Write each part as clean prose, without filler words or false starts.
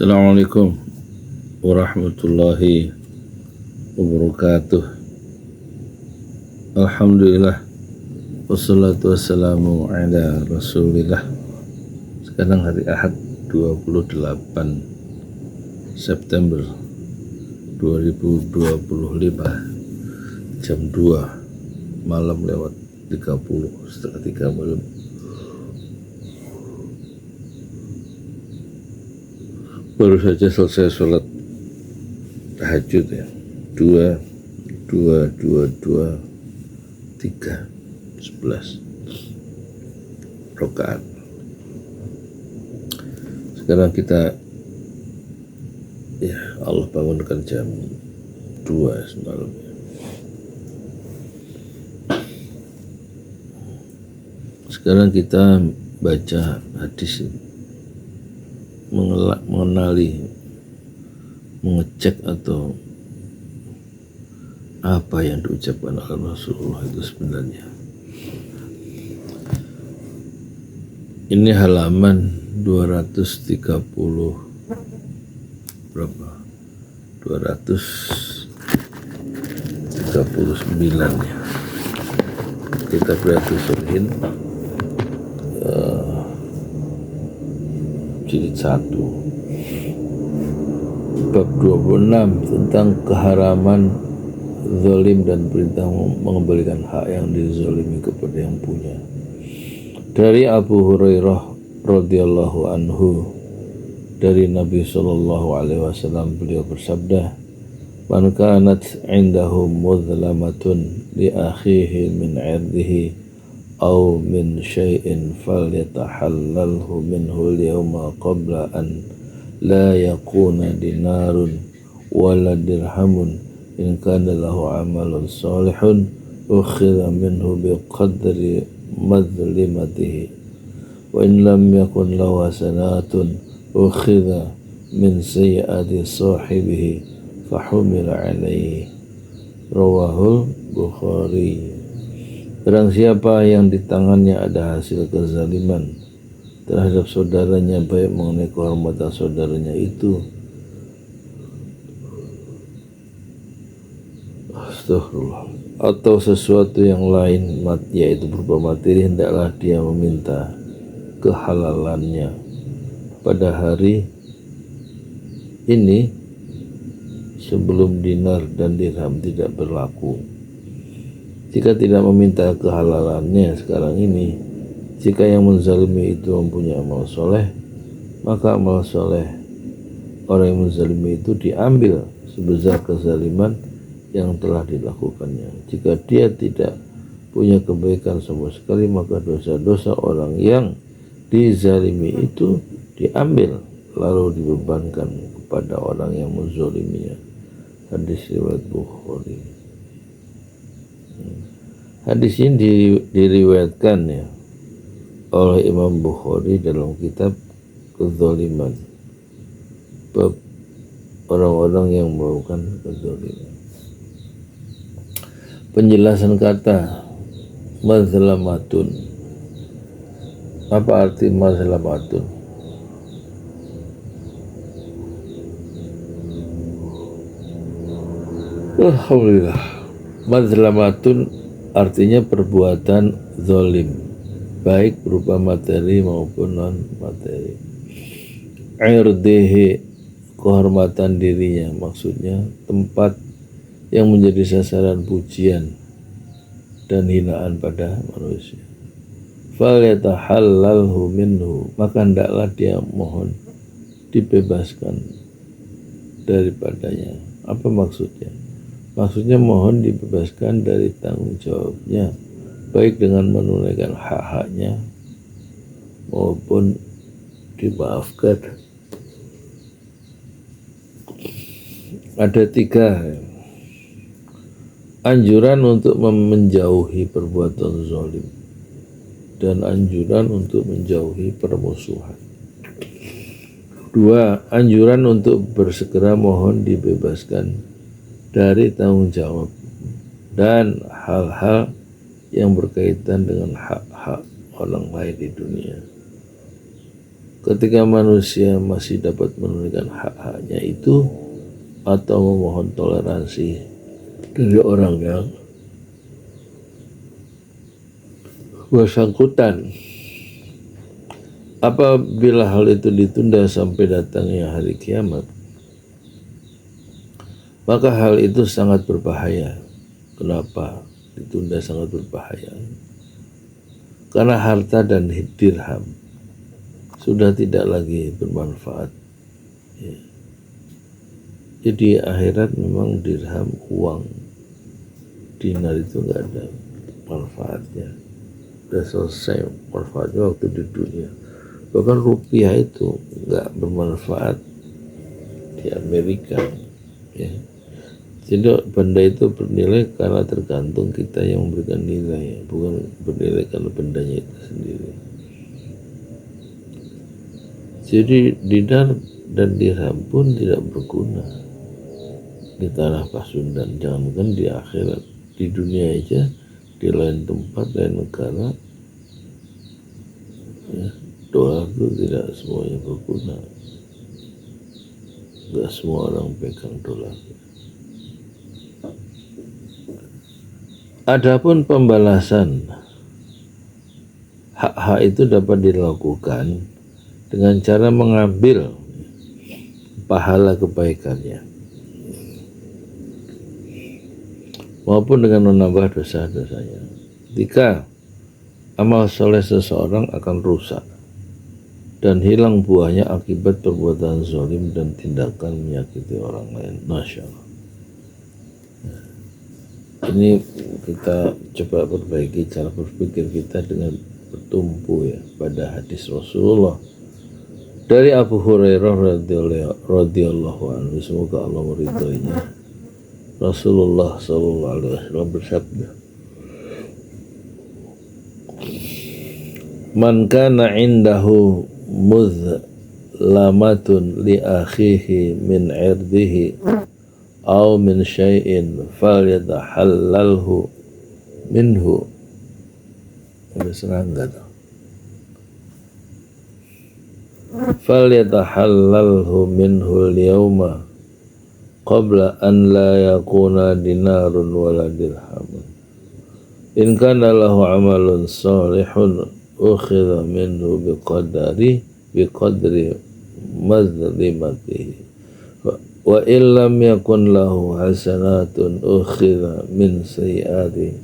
Assalamualaikum warahmatullahi wabarakatuh. Alhamdulillah wassalatu wassalamu ala rasulillah. Sekarang hari Ahad 28 September 2025 jam 2 malam lewat 30 setengah 3 malam. Baru saja selesai sholat tahajud ya, 11 rakaat. Sekarang kita ya Allah bangunkan jam 2 semalam. Sekarang kita baca hadis ini, mengenali, mengecek atau apa yang diucapkan oleh Rasulullah itu sebenarnya. Ini halaman 239 ya. Kita berarti surihin jilid 1 bab 26 tentang keharaman zalim dan perintah mengembalikan hak yang dizalimi kepada yang punya. Dari Abu Hurairah radhiyallahu anhu, dari Nabi SAW, beliau bersabda, "Man kanat 'indahu mudlamatun li akhihi min 'irdihi aw min syai'in falyatahallalhu minhu al-yawma qabla an la yakuna dinarun wala dirhamun in kana lahu amalun salihun ukhidha minhu biqadri madlimatihi wa in lam yakun lahu hasanatun ukhidha min sayyi'ati sahibihi fahumila alaihi." Rawahul Bukhari. Barang siapa yang di tangannya ada hasil kezaliman terhadap saudaranya, baik mengenai kehormatan saudaranya itu, astagfirullah, atau sesuatu yang lain, yaitu berupa materi, hendaklah dia meminta kehalalannya pada hari ini sebelum dinar dan dirham tidak berlaku. Jika tidak meminta kehalalannya sekarang ini, jika yang menzalimi itu mempunyai amal soleh, maka amal soleh orang yang menzalimi itu diambil sebesar kezaliman yang telah dilakukannya. Jika dia tidak punya kebaikan sama sekali, maka dosa-dosa orang yang dizalimi itu diambil lalu dibebankan kepada orang yang menzaliminya. Hadis riwayat Bukhari. Hadis ini diriwayatkan ya oleh Imam Bukhari dalam kitab Kezaliman, bab orang-orang yang melakukan kezaliman. Penjelasan kata mazlamatun. Apa arti mazlamatun? Alhamdulillah. Mazlamatun artinya perbuatan zalim, baik berupa materi maupun non materi. Irdihi, kehormatan dirinya, maksudnya tempat yang menjadi sasaran pujian dan hinaan pada manusia. Falyatahallalhu minhu, maka hendaklah dia mohon dibebaskan daripadanya. Apa maksudnya? Maksudnya mohon dibebaskan dari tanggung jawabnya, baik dengan menunaikan hak-haknya maupun dimaafkan. Ada 3 anjuran untuk menjauhi perbuatan zalim dan anjuran untuk menjauhi permusuhan. 2, anjuran untuk bersegera mohon dibebaskan dari tanggung jawab dan hal-hal yang berkaitan dengan hak-hak orang lain di dunia. ketika manusia masih dapat menunaikan hak-haknya itu atau memohon toleransi dari orang yang bersangkutan. Apabila hal itu ditunda sampai datangnya hari kiamat, maka hal itu sangat berbahaya. Kenapa ditunda sangat berbahaya? Karena harta dan dirham sudah tidak lagi bermanfaat. Ya. Jadi akhirat memang dirham, uang, dinar itu nggak ada manfaatnya. Sudah selesai manfaatnya waktu di dunia. Bahkan rupiah itu nggak bermanfaat di Amerika. Ya. Jadi benda itu bernilai karena tergantung kita yang memberikan nilai, bukan bernilai karena bendanya itu sendiri. Jadi dinar dan dirham pun tidak berguna di tanah Pasundan, jangankan di akhirat, di dunia aja, di lain tempat, lain negara, ya, dolar itu tidak semuanya berguna. Nggak semua orang pegang dolar. Adapun pembalasan hak-hak itu dapat dilakukan dengan cara mengambil pahala kebaikannya maupun dengan menambah dosa-dosanya. Jika amal soleh seseorang akan rusak dan hilang buahnya akibat perbuatan zalim dan tindakan menyakiti orang lain. Masya Allah. Ini kita coba perbaiki cara berpikir kita dengan bertumpu ya pada hadis Rasulullah dari Abu Hurairah radhiyallahu anhu, semoga Allah meridhoinya. Rasulullah sallallahu alaihi wasallam bersabda, "Man kana indahu muzlamatun li akhihi min 'irdihi aw min syai'in falyatahallalhu minhu." Ada serangga tuh. Falyatahallalhu minhu al-yawma qabla an la yakuna dinarun wala dirhamun. In kana lahu amalun salihun ukhidha minhu biqadri mazlimatihi wa illam yakun lahu hasanatun ukhidha min sayyiati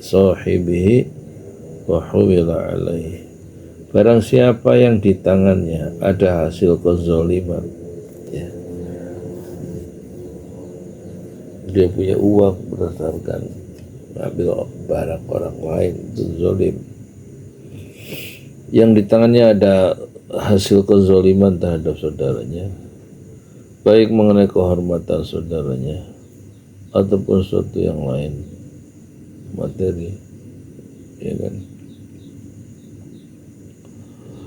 sahibihi wa humila alaihi. Barang siapa yang di tangannya ada hasil kezaliman, ya, dia punya uang berdasarkan ambil barang orang lain, itu zalim. Yang di tangannya ada hasil kezaliman terhadap saudaranya, baik mengenai kehormatan saudaranya ataupun sesuatu yang lain, materi, ya kan?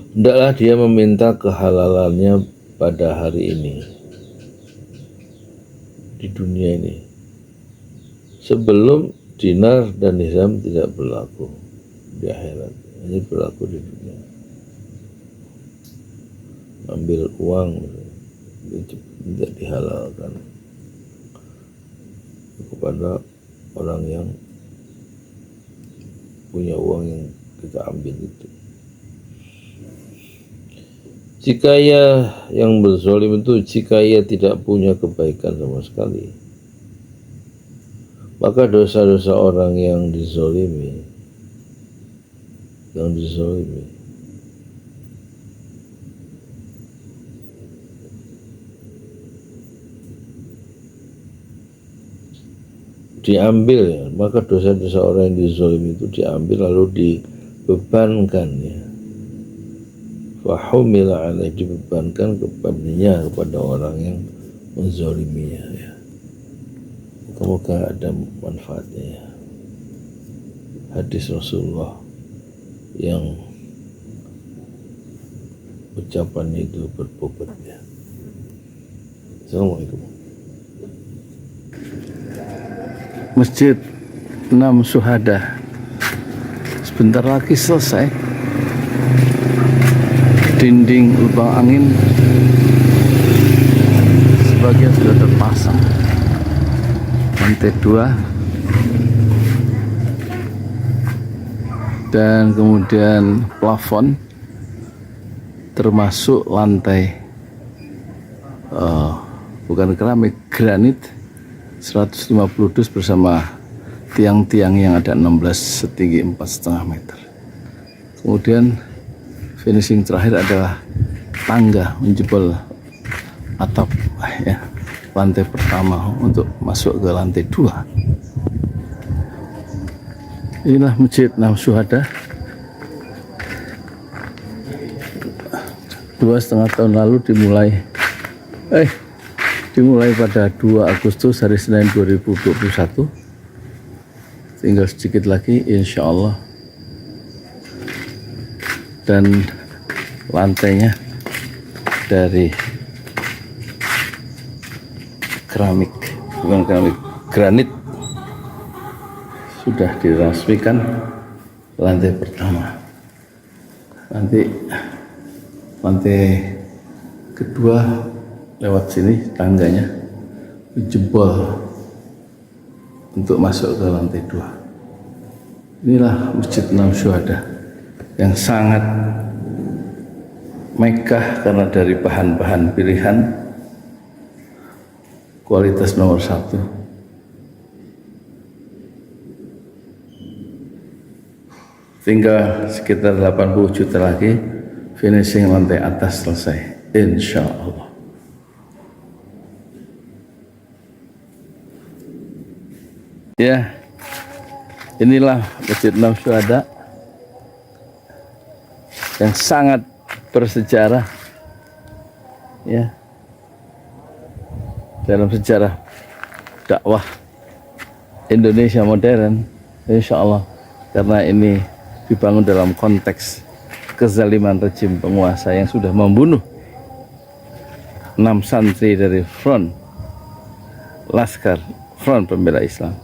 Hendaklah dia meminta kehalalannya pada hari ini, di dunia ini, sebelum dinar dan dirham tidak berlaku di akhirat, ini berlaku di dunia. Ambil uang tidak dihalalkan kepada orang yang punya uang yang kita ambil itu. Jika ia yang berzalim itu, jika ia tidak punya kebaikan sama sekali, maka dosa-dosa orang yang dizalimi diambil, ya, maka dosa-dosa orang yang dizalimi itu diambil lalu dibebankan, ya, fahumila alaih, dibebankan kepadanya, kepada orang yang menzaliminya, ya. Semoga ada manfaatnya, ya. Hadis Rasulullah yang ucapannya itu berbobot, ya. Assalamualaikum. Masjid 6 Syuhada sebentar lagi selesai. dinding lubang angin sebagian sudah terpasang. Lantai 2 dan kemudian plafon termasuk lantai bukan keramik, granit 150 dus bersama tiang-tiang yang ada 16 setinggi 4,5 meter. Kemudian finishing terakhir adalah tangga menjebol atap ya, lantai pertama untuk masuk ke lantai 2. Inilah Masjid Enam Syuhada. 2,5 tahun lalu dimulai pada 2 Agustus hari Senin 2021. Tinggal sedikit lagi insya Allah. Dan lantainya dari keramik, bukan keramik, granit, sudah diresmikan lantai pertama. Nanti lantai kedua lewat sini tangganya jebol untuk masuk ke lantai 2. Inilah Masjid Enam Syuhada yang sangat megah karena dari bahan-bahan pilihan kualitas nomor 1. Tinggal sekitar 80 juta lagi finishing lantai atas selesai insya Allah. Ya, inilah Masjid Enam Syuhada yang sangat bersejarah ya dalam sejarah dakwah Indonesia modern insya Allah, karena ini dibangun dalam konteks kezaliman rejim penguasa yang sudah membunuh 6 santri dari front pembela Islam,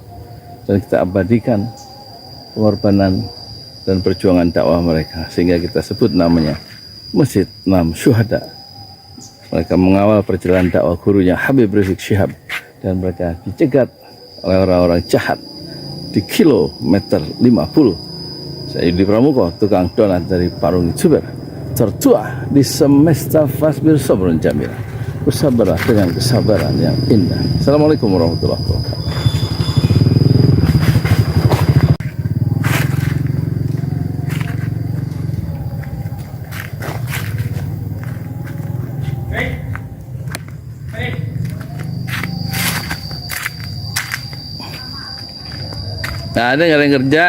dan kita abadikan pengorbanan dan perjuangan dakwah mereka sehingga kita sebut namanya Masjid Enam Syuhada. Mereka mengawal perjalanan dakwah gurunya Habib Rizik Syihab, dan mereka dicegat oleh orang-orang jahat di kilometer 50. Saya Yudi Pramuko, tukang donat dari Parung Juber, tertua di semesta fasbir sabrun jamil. Bersabarlah dengan kesabaran yang indah. Assalamualaikum warahmatullahi wabarakatuh. Nah, ada nggak yang kerja?